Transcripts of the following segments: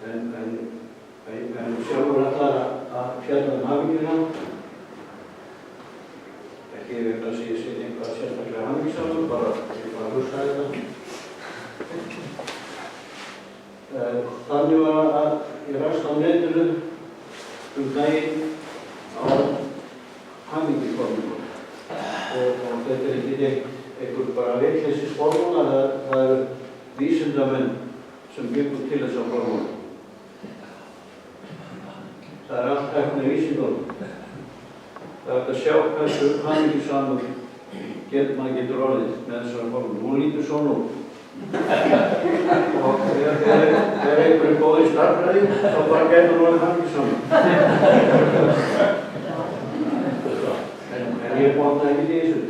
En sjálfur ætlar að fjalla hamingjuna. Ekki vegna þess að ég sé eitthvað sérstaklega hamingjusamur, bara að hugsa þetta. Þannig var að ég ræst á netinu daginn á hamingjuformúlu. Og þetta ekki einhver bara vitleysisformúla, það eru vísindamenn sem byggur til þessa formúlu. Það allt hægt með vísindunum. Það hægt að sjá hversu hamingjusamur maður getur orðið með þessari formúlu. Hún lítur svona út. Og þegar einhverjum góð í starfræði, þá bara getur hún orðið hamingjusamur. En ég bóta ekki í þessu.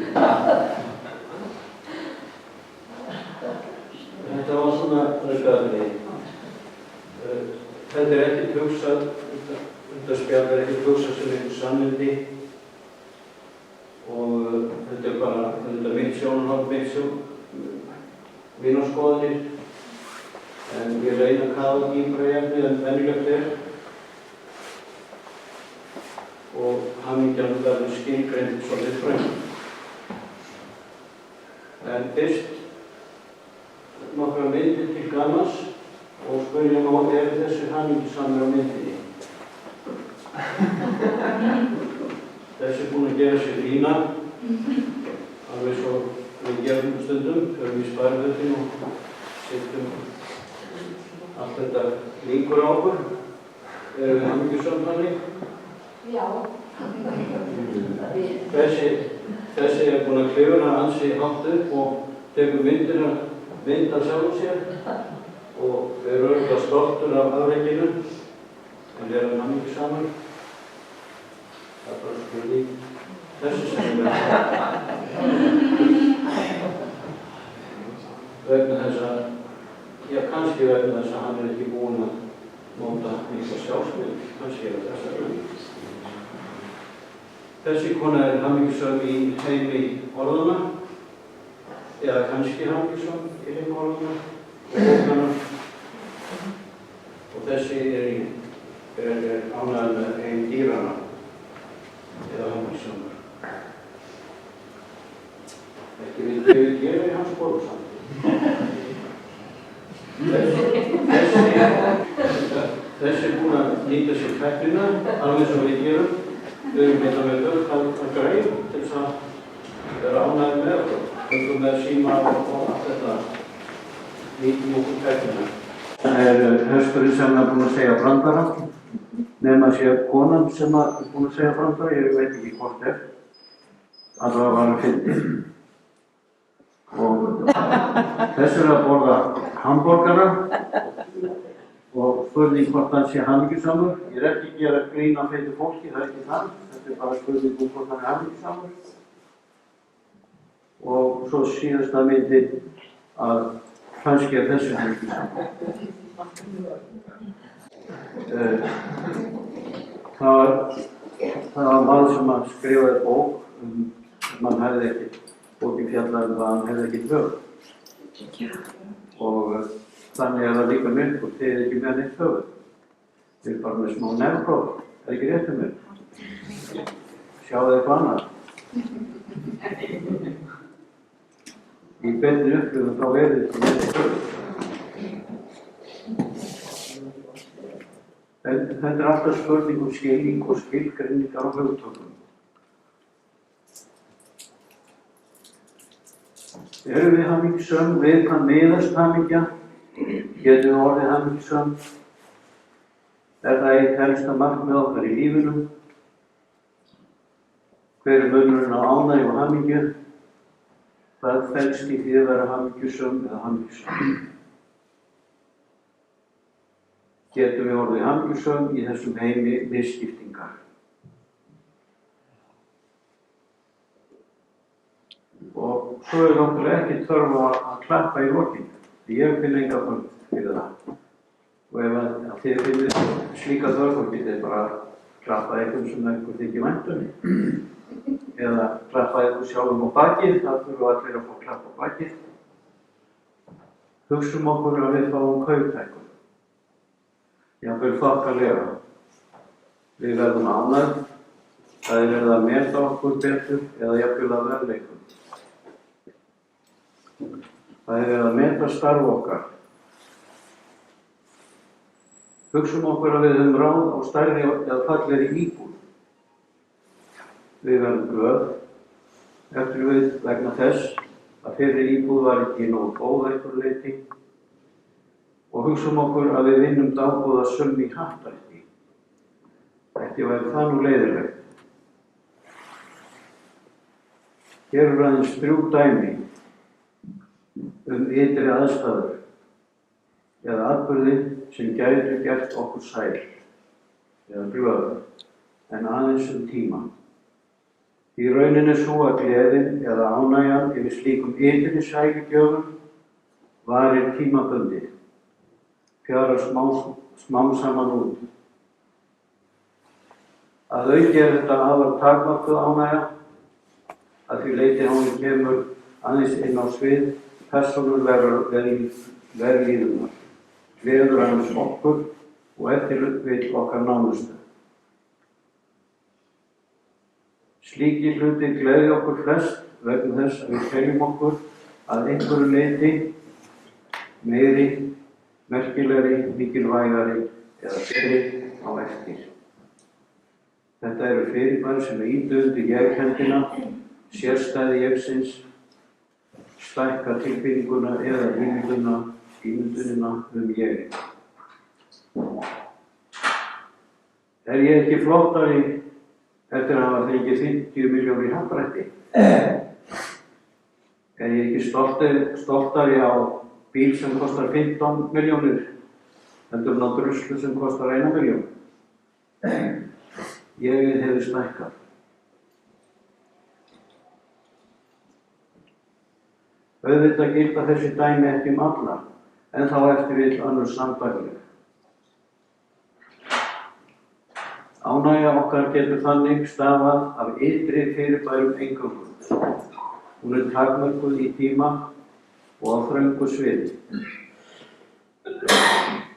Þetta var svona röskaðri. Þetta ekkert hugsað, þetta spjall ekkert hugsað sem einhver sannindi. Og þetta bara, mitt sjónarhorn, mínar skoðanir. En ég reyna að kafa dýpra í efnið en venjulegt og hamingjan verður skilgreind svolítið þröng. En fyrst nokkrar myndir til gamans og spurja nú þessi hamingjusamur á myndinni. Þessi búinn að gera sér fína, alveg svo við gerum stundum, förum í sparifötin og setjum allt þetta líkur á okkur. Erum við hamingjusam þannig? Já. Þessi búinn að klifra ansi hátt upp og tekur mynd af sjálfum sér og er örugglega stoltur af afrekinu en hann hamingjusamur. Það bara spurning þessi sem vegna þess að, kannski vegna þess að hann ekki búinn að nota mikla sjálfsmynd, kannski þess vegna. Þessi kona hamingjusöm í heimi orðana, eða kannski hamingjusöm í heimi orðana og bókana. Og þessi ánægður með ein dýrana, eða hamingjusömur. Ekki við gera í hans boru samt. Þessi búinn að nýta sér tæknina, alveg sem við gerum. Við erum með fullt af greið til þess að vera ánægðir með okkur. Við með síma og allt þetta nýtum okkur tæknina. Það hesturinn sem búinn að segja brandara, nema sé konan sem búinn að segja brandara, ég veit ekki hvort allavega var að fyndi. Og þessi að borða hamborgara og spurning hvort hann sé hamingjusamur. Ég ekki að gera grín af feitu fólki, það ekki það. Þetta bara spurning hvort hann hamingjusamur. Og svo síðasta myndi að kannski þessi hamingjusamur. Það var maður sem skrifaði bók mann hefði ekki bókin fjallar að hann hefði ekki höfuð. Og þannig það líka mynd og þið ekki með neitt höfuð. Þið bara með smá nefnpróf, það ekki rétt mér. Sjáðu eitthvað annað. Í beinni upplifun þá þið ekki með neitt höfuð. Þetta alltaf spurning skilning og skilgreiningar á hugtökum. Erum við hamingjusöm, við hvað miðast hamingja? Getum við orðið hamingjusöm? Það eitt helsta markmið okkar í lífinu? Hver munurinn á ánægju og hamingju? Hvað felst í því að vera hamingjusöm eða hamingjusöm? Getum við orðið hamingjusöm í þessum heimi misskiptingar? Og svo náttúrulega ekki þörf að klappa í lokin. Ég finn enga þörf fyrir það. Og ef þið finnir slíka þörf, þá getið þið bara klappa einhvern sem einhver þykir vænt eða klappa einhvern sjálfum á bakið, það þurfa allir að fá klapp á bakið. Hugsum okkur að við fáum kauptækun. jafnvel þokkalega. Við verðum ánægð, það er verið að meta okkur betur eða jafnvel að verðleikum. Það er verið að meta starf okkar. Hugsum okkur að við höfum ráð á stærri eða fallegri íbúð. Við verðum glöð, eftir við vegna þess að fyrri íbúð var ekki nógu góð einhverju leyti og hugsum okkur að við vinnum dágóða summu í happdrætti. Ekki væri það nú leiðilegt. Hér eru aðeins 3 dæmi ytri aðstæður eða atburði sem gætu gert okkur sæl eða glöð en aðeins tíma. Í rauninni svo að gleðin eða ánægjan yfir slíkum ytri sælugjöfum varir tímabundið, fjarar smám saman út. Að auki er þetta afar takmörkuð ánægja, að því leyti hún kemur aðeins inn á svið persónulegrar velíðunar, gleður aðeins okkur og eftir vill okkar nánustu. Slíkir hlutir gleði okkur flest vegna þess að við teljum okkur að einhverju leyti meiri, merkilegri, mikilvægari eða betri á eftir. Þetta eru fyrirbæri sem ýta undir ég-kenndina, sérstæði jegsins, stækka tilfinninguna eða ímyndunina ég. Er ég ekki flottari eftir að hafa fengið 50 milljónir í happdrætti? Er ég ekki stoltari á bíl sem kostar 15 milljónir heldur en á druslu sem kostar 1 milljón? Ég hefur stækkað. Auðvitað gilda þessi dæmi ekki alla, en þá eftir vill önnur sambærileg. Ánægja okkar getur þannig stafað af ytri fyrirbærum eingöngu. Hún er takmörkuð í tíma og á þröngu sviði.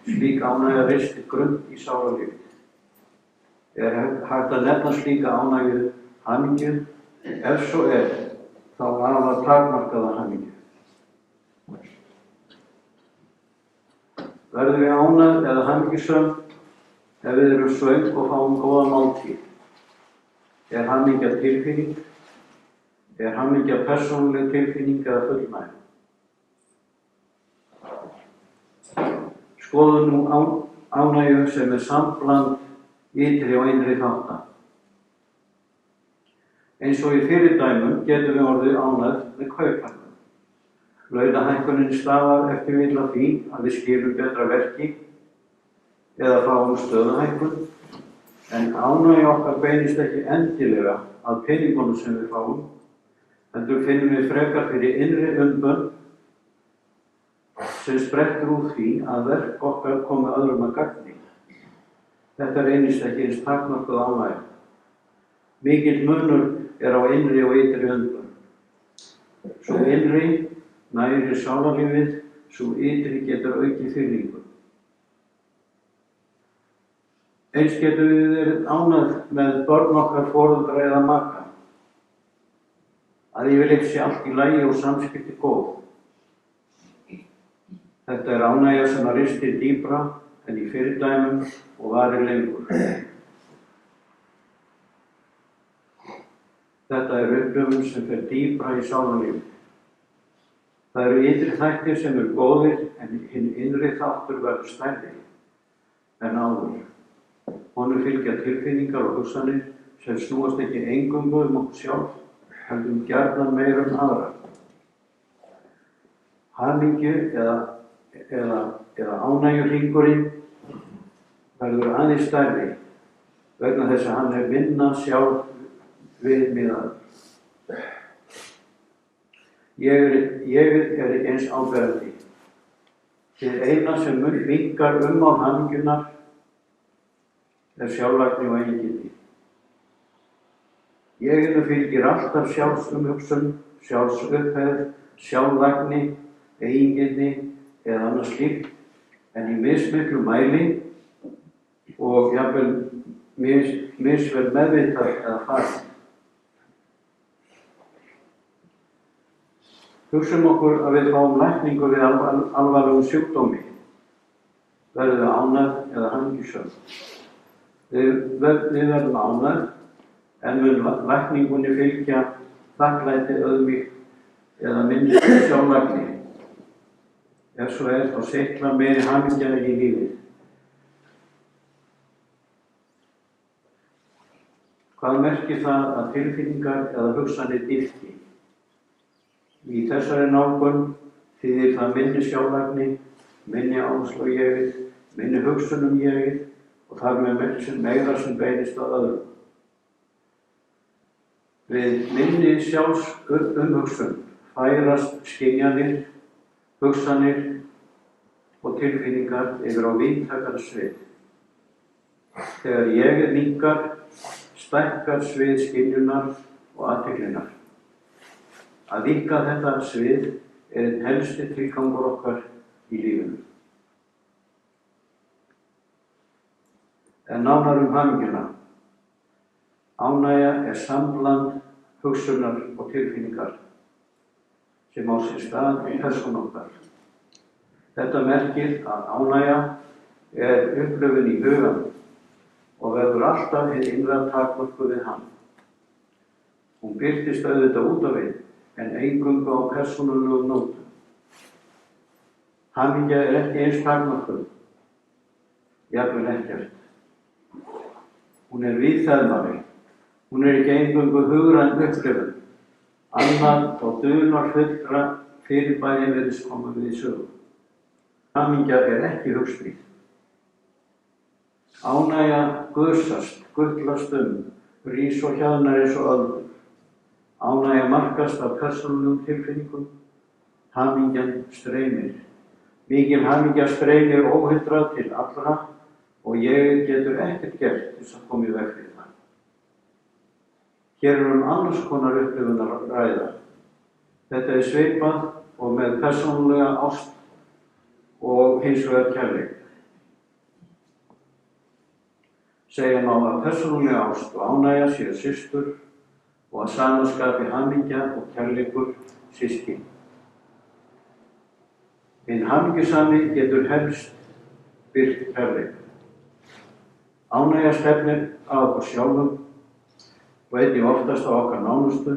Slík ánægja ristir grunn í sálarlífið. Er hægt að nefna slíka ánægju hamingju? Ef svo er, þá afar takmarkaða hamingju. Verðum við ánægð eða hamingjusöm ef við erum svöng og fáum góða máltíð? Er hamingja tilfinning? Er hamingja persónuleg tilfinning eða fullnægð? Skoðum nú ánægju sem er sambland ytri og innri þátta. Eins og í fyrri dæmum getum við orðið ánægð með kauphækkun. Launahækkunin stafar eftir vill af því að við skilum betra verki eða fáum stöðuhækkun, en ánægja okkar beinist ekki endilega að peningunum sem við fáum, heldur finnum við frekar fyrir innri umbun sem sprettur úr því að verk okkar komi öðrum að gagni. Þetta reynist ekki eins takmörkuð ánægja. Mikill munur er á innri og ytri umbun. Svo innri nærir sálarlífið, svo ytri getur aukið fyrringu. Eins getum við verið ánægð með börn okkar, foreldra eða maka. Að yfirleitt sé allt í lagi og samskipti góð. Þetta er ánægja sem að ristir dýpra en í fyrri dæmum og varir lengur. Þetta er upplifun sem fer dýpra í sálarlífið. Það eru ytri þættir sem eru góðir en hinn innri þáttur verður stærri en áður. Honum fylgja tilfinningar og hugsanir sem snúast ekki eingöngu okkur sjálf, heldur gjarnan meira aðra. Hamingju eða ánægjuhringurinn verður aðeins stærri vegna þess að hann er minna sjálf viðmiðaður. Ég er ekki eins áberandi. Hið eina sem minnkar á hamingjunar er sjálflagni og eigingirni. Jeginu fylgir alltaf sjálfsumhugsun, sjálfsupphefð, sjálflagni, eigingirni eða annað slíkt, en í mismiklu mæli og jafnvel misvel meðvitað eða farið. Hugsum okkur að við fáum lækningu við alvarlegum sjúkdómi. Verðum við ánægð eða hamingjusöm? Við verðum ánægð, en mun lækningunni fylgja þakklæti, auðmýkt eða minni sjálflagni. Ef svo þá seytlar meiri hamingja í lífið. Hvað merkir það að tilfinningar eða hugsanir dýpki? Í þessari nálgun þýðir það minni sjálflagni, minni áherslu á jegið, minni hugsun jegið og þar með meira sem beinist að öðrum. Við minni sjálfsumhugsun færast skynjanir, hugsanir og tilfinningar yfir á víðtækara svið. Þegar jegið minnkar, stækkar svið skynjunar og athyglinnar. Að víkka þetta svið einn helsti tilgangur okkar í lífinu. En nánar hamingjuna. Ánægja sambland hugsunar og tilfinningar sem á sér stað í persónu okkar. Þetta merkir að ánægja upplifun í huganum og verður alltaf hið innra takmörkuð við hann. Hún birtist auðvitað út á við, en eingöngu á persónulegum nótum. Hamingja ekki eins takmörkuð, jafnvel ekkert. Hún víðfeðmari. Hún ekki eingöngu hugræn upplifun, annað og dularfullra fyrirbæri virðist koma við í sögu. Hamingja ekki hugsmíð. Ánægja gusast, gullast rís og hjaðnar eins og öldur. Ánægja markast af persónulegum tilfinningum, hamingjan streymir. Mikil hamingja streymir óhindrað til allra og ég getur ekkert gert til að koma í veg fyrir það. Hér annars konar upplifun að ræða. Þetta svipað og með persónulega ást og hins vegar kærleik. Segja má að persónulega ást og ánægja séu systur og að sama skapi hamingja og kærleikur systkin. Hinn hamingjusami getur helst birt kærleik. Ánægja stefnir að okkur sjálfum og einnig oftast á okkar nánustu.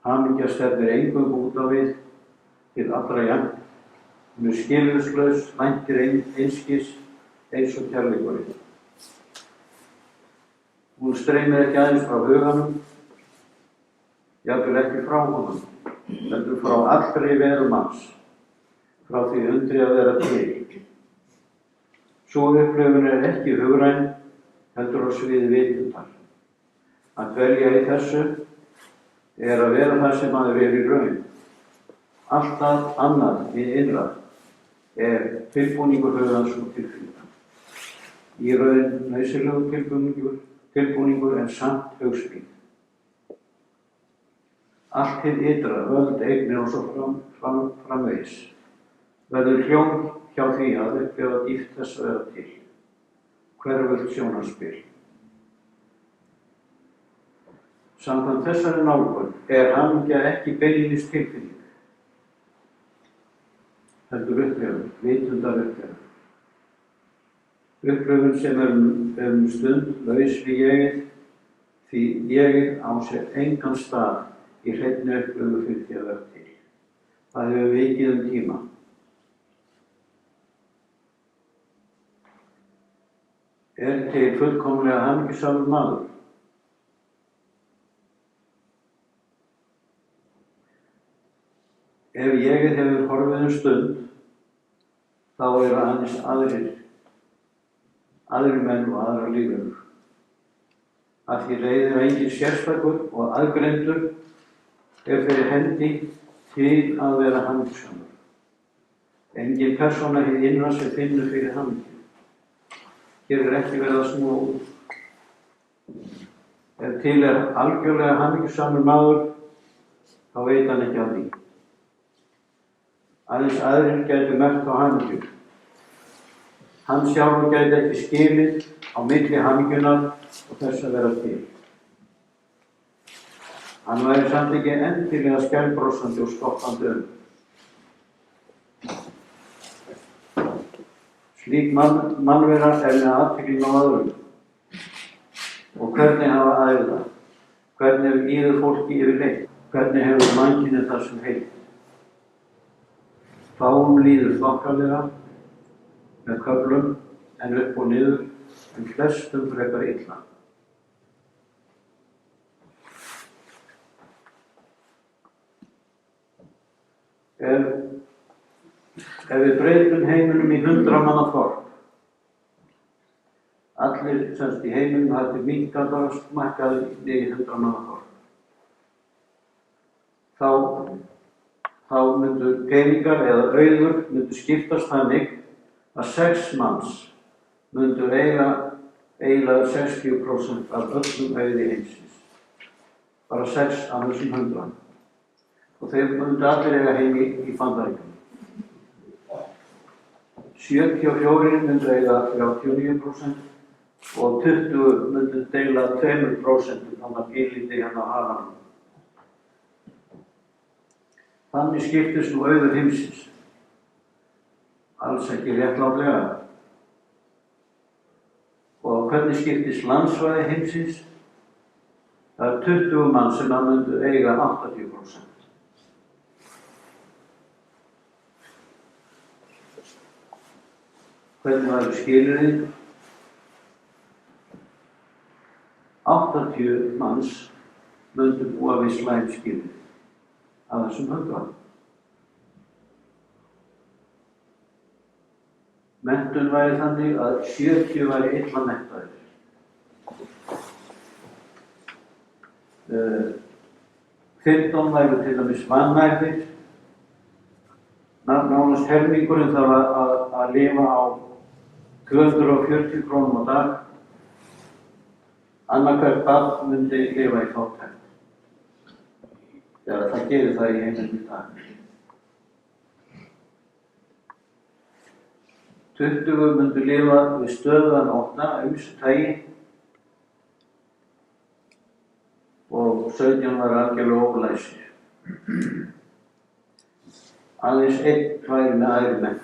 Hamingja stefnir eingöngu út á við til allra jafnt. Hún skilyrðislaus, væntir einskis eins og kærleikurinn. Hún streymir ekki aðeins frá huganum, jafnvel ekki frá honum, heldur frá allri veru manns, frá því undri að vera til. Sú upplifun ekki hugræn, heldur á sviði vitundar. Að dvelja í þessu að vera það sem maður í raun. Alltaf annað í innra tilbúningur hugans og tilfinninga. Í raun nauðsynlegur tilbúningur en samt hugsmíð. Allt hið ytra, völd, eignir og svo framvegis verður hljóm hjá því að upplifa dýpt þess að vera til. Hverfult sjónarspil. Samkvæmt þessari nálgun hamingja ekki beinlínis tilfinning, heldur upplifun, vitundar upplifun. Upplifun sem stund laus við jegið, því jegið á sér engan stað í hreinni upplifun fyrir því að vera til. Það hefur vikið tíma. Til fullkomlega hamingjusamur maður. Ef jegið hefur horfið stund, þá aðeins aðrir menn og aðrar lífverur. Að því leiðir enginn sérstakur og aðgreindur fyrir hendi til að vera hamingjusamur. Engin persóna hið innra sem finnur fyrir hamingju. Hér ekki verið að snúa út. Ef til algjörlega hamingjusamur maður, þá veit hann ekki af því. Aðeins aðrir gætu merkt á hamingju. Hann sjálfur gæti ekki skilið á milli hamingjunar og þess að vera til. Hann væri samt ekki endilega skælbrosandi og skoppandi Slík mannvera með athyglin á öðrum. Og hvernig hafa aðrir það? Hvernig hefur líður fólki yfirleitt? Hvernig hefur mannkynið það sem heilt? Fáum líður þokkalega, með köflum, en upp og niður, en flestum frekar illa. Ef við breytum heiminum í 100 manna þorp, allir semst í heiminum hafði minnkað og smækkaði í 100 manna þorp, þá myndu peningar eða auður myndu skiptast þannig að 6 manns myndu eiginlega 60% af öllum auði heimsins. Bara 6 af þessum 100. Og þeir myndu allir eiga heimi í Bandaríkjunum. 74 myndu eiga 39% og 20 myndu deila 2% þannig að bílíti hérna á hafanum. Þannig skiptist nú auður heimsins. Alls ekki réttlátlega. Og hvernig skiptist landsvæði heimsins? Það 20 mann sem að myndu eiga 80%. Hvernig væru skilyrðin? 80 manns myndu búa við slæm skilyrði af þessum 100. Menntun væri þannig að 70 væri illa menntaðir. 15 væru til dæmis vannærðir. Nánast helmingurinn þarf að lifa á 240 krónum á dag. Annað hvert barn myndi lifa í fátækt. Það gerir það í heiminum í dag. 20 myndu lifa við stöðugan ótta af ýmsu tagi og 17 var algjörlega ólæsir. Aðeins 1 væri með æðri menn.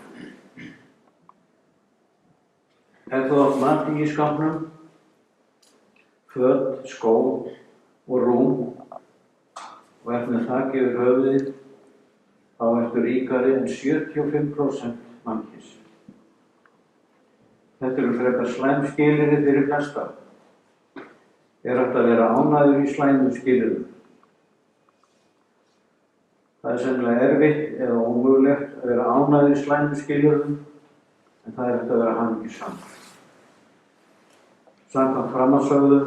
Ef þú átt mat í skápnum, föt, skó og rúm og ert með þak yfir höfuðið, þá ertu ríkari en 75% mannkyns. Þetta eru frekar slæm skilyrði fyrir flesta. Er hægt að vera ánægður í slæmum skilyrðum. Það sennilega erfitt eða ómögulegt að vera ánægður í slæmum skilyrðum, en það er hægt að vera hamingjusamur. Samkvæmt framansögðu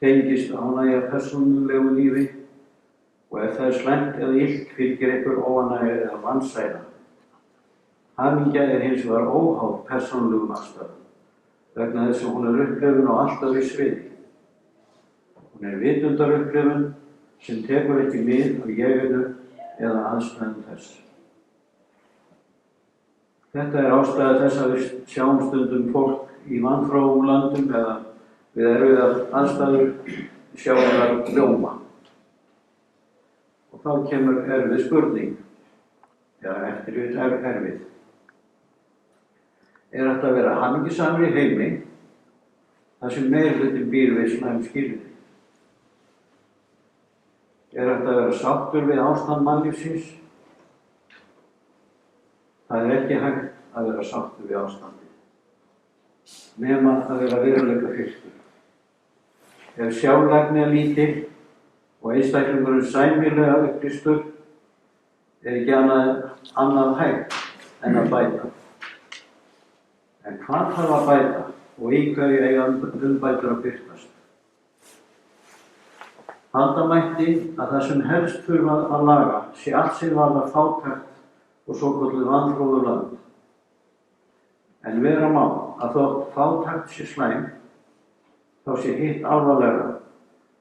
tengist ánægja persónulegu lífi og ef það er slæmt eða illt fylgir einhver óánægja eða vansæra. Hamingja er hins vegar óháð persónulegum aðstæðum vegna þess að hún er upplifun á allt öðru sviði. Hún er vitundarupplifun sem tekur ekki mið af jeginu eða aðstæðum þess. Þetta er ástæða þess að við sjáum stundum fólk í vanþróum löndum eða við erfiðar aðstæður sjáum það ljóma. Og þá kemur erfið spurning, eftirvið erfið. Er hægt að vera hamingjusamur í heimi þar sem meirihluti býr við slæm skilyrði? Er hægt að vera sáttur við ástand mannlífsins? Það er ekki hægt að vera sáttur við ástandið, nema að vera veruleika fyrstur. Ef sjálflagni er lítil og einstaklingurinn sæmilega upplýstur, er ekki annað hægt en að bæta. En hvað þarf að bæta og í hverju eiga umbætur að birtast? Halda mætti að það sem helst þurfa að laga sé allt sem varðar fátækt og svokölluð vanþróuð lönd. En vera má að þótt fátækt sé slæm, þá sé hitt alvarlegra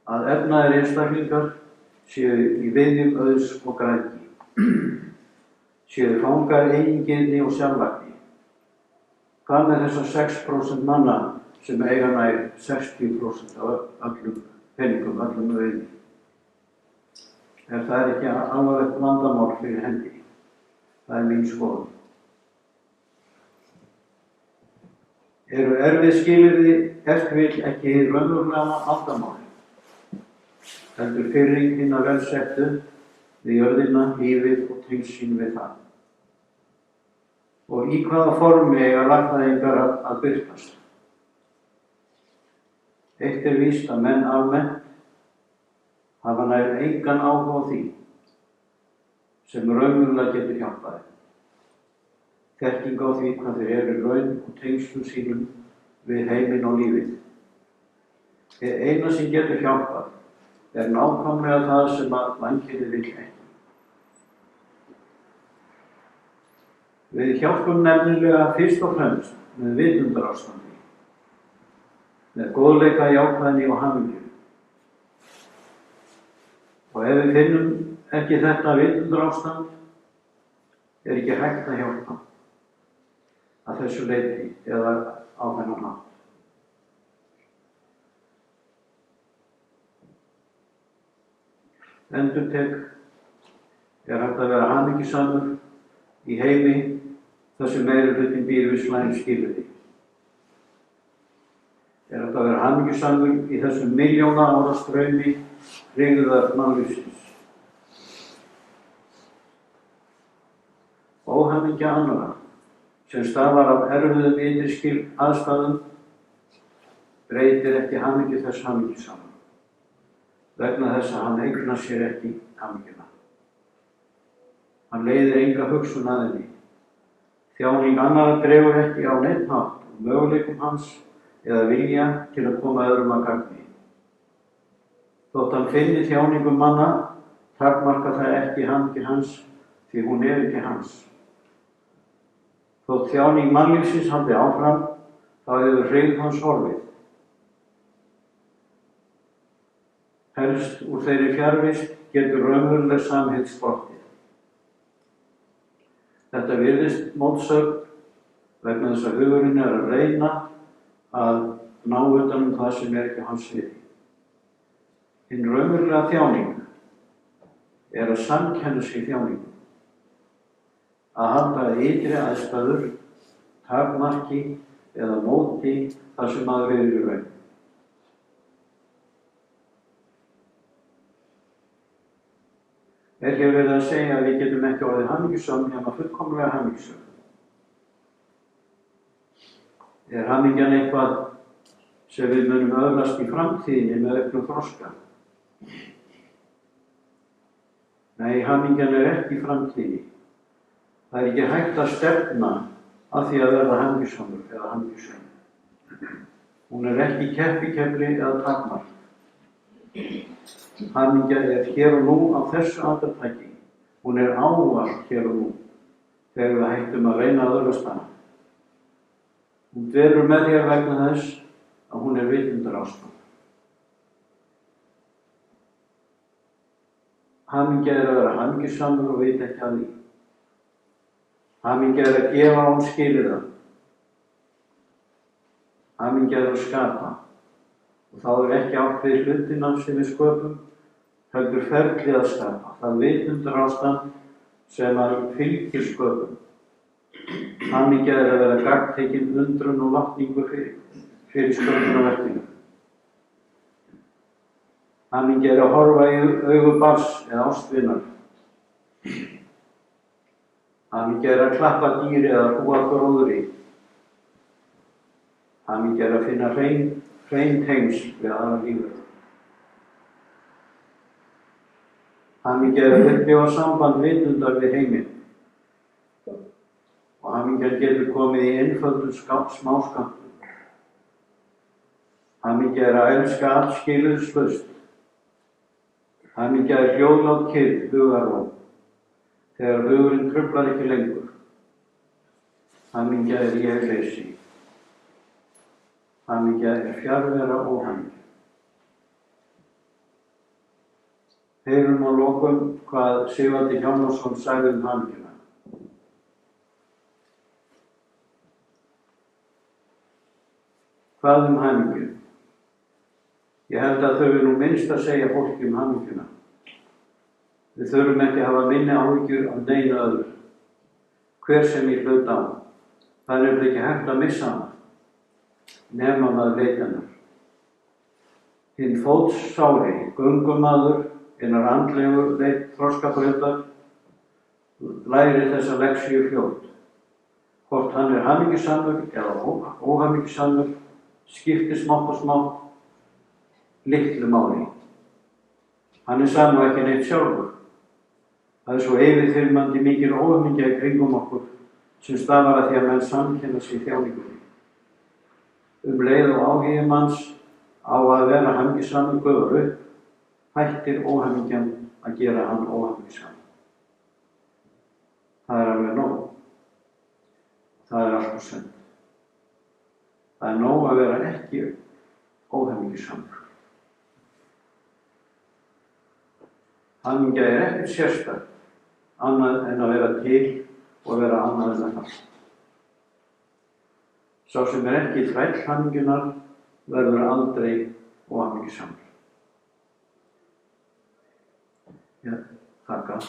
að efnaðir einstaklingar séu í viðjum auðs og græðgi, séu fangar eigingirni og sjálflagni. Hvað með þessar 6% manna sem eiga nær 60% af öllum peningum, öllum auðni? Það ekki alvarlegt vandamál fyrir hendi? Það mín skoðun. Eru erfið skilyrði ef til vill ekki hið raunverulega vandamál, heldur firring hinna velsettu við jörðina, lífið og tengsl við það. Og í hvaða formi eiga lagfræðingar að birtast? Eitt víst að menn almennt hafa nær engan áhuga á því sem raunverulega getur hjálpað þeim. Þekking á því hvað þeir eru raun og tengslum sínum við heiminn og lífið. Það eina sem getur hjálpað nákvæmlega það sem að mannkynið vill ekki. Við hjálpum nefnilega fyrst og fremst með vitundarástandi, með góðleika, jákvæðni og hamingju. Og ef við finnum ekki þetta vitundarástand, ekki hægt að hjálpa að þessu leyti eða á þennan hátt. Endurtek, hægt að vera hamingjusamur í heimi þar sem meirihlutinn býr við slæm skilyrði. Hægt að vera hamingjusamur í þessum milljóna ára straumi hryggðar mannlífsins. Óhamingja annarra sem stafar af erfiðum ytri aðstæðum breytir ekki hamingju þess hamingjusamur, vegna þess að hann eignar sér ekki hamingjuna. Hann leiðir enga hugsun að henni. Þjáning annarra dregur ekki á neinn hátt möguleikum hans eða vilja til að koma öðrum að gagni. Þótt hann finni þjáningum manna, takmarkar það ekki hamingju hans, því hún ekki hans. Þótt þjáning mannlífsins haldi áfram, þá hefur hryggð hans horfið. Helst úr þeirri fjarvist getur raunveruleg samheill sprottið. Þetta virðist mótsögn vegna þess að hugurinn að reyna að ná utan það sem ekki hans sviði. Hinn raunverulega þjáning að samkenna sig þjáningum, að halda ytri aðstæður, takmarki eða móti það sem maður er í raun. Hér verið að segja að við getum ekki orðið hamingjusöm nema fullkomlega hamingjusöm. Hamingjan eitthvað sem við munum öðlast í framtíðinni með auknum þroska? Nei, hamingjan ekki í framtíðinni. Það ekki hægt að stefna að því að verða hamingjusamur eða hamingjusöm. Hún ekki keppikefli eða takmark. Hamingja hér og nú á þessu andartaki. Hún ávallt hér og nú, þegar við hættum að reyna að öðlast hana. Hún dvelur með þér vegna þess að hún vitundarástand. Hamingja að vera hamingjusamur og vita ekki að því. Hamingja að gefa án skilyrða. Hamingja að skapa. Og þá ekki átt við hlutina sem við sköpum, heldur ferli að skapa. Það vitundarástand sem að fylgir sköpum. Hamingja að vera gagntekin undrun og vakningu fyrir sköpunarverkinu. Hamingja að horfa í augu barns eða ástvinar. Hamingja að klappa dýri eða búa gróðri. Hamingja að finna hrein tengsl við aðra lífið. Hamingja að upplifa samband vitundar við heiminn. Og hamingja getur komið í einföldum smáskammtum. Hamingja að elska allt skilyrðislaust. Hamingja hljóðlát kyrrð, hugarró, þegar hugurinn truflar ekki lengur. Hamingja ég-leysi. Hamingja fjarvera og hamingja. Heyrum að lokum hvað Sigvaldi Hjálmarsson sagði hamingjuna. Hvað hamingju? Ég held að þau nú minnst að segja fólki hamingjuna. Við þurfum ekki að hafa minni áhyggjur af neinu öðru. Hver sem í hlut á. Það er ekki hægt að missa hana, nema maður veit hennar. Hinn fótsári, göngumaður, hinnar andlegu þroskabrautar, lærir þessa lexíu fljótt. Hvort hann er hamingjusamur eða óhamingjusamur, skiptir smátt og smátt litlu máli. Hann er saman og ekki neitt sjálfur. Það er svo yfirþyrmandi mikil óhamingja í kringum okkur sem stafar að því að menn samkenna sig þjáningunni. Leið og áhugi manns á að vera hamingjusamur gufar upp, hættir óhamingjan að gera hann óhamingjusamur. Það er alveg nóg. Það er allt og send. Það er nóg að vera ekki óhamingjusamur. Hamingja er ekkert sérstakt, annað en að vera til og vera annað en það. Sá sem er ekki þræll hamingjunar verður aldrei óhamingjusamur. Já, þakka.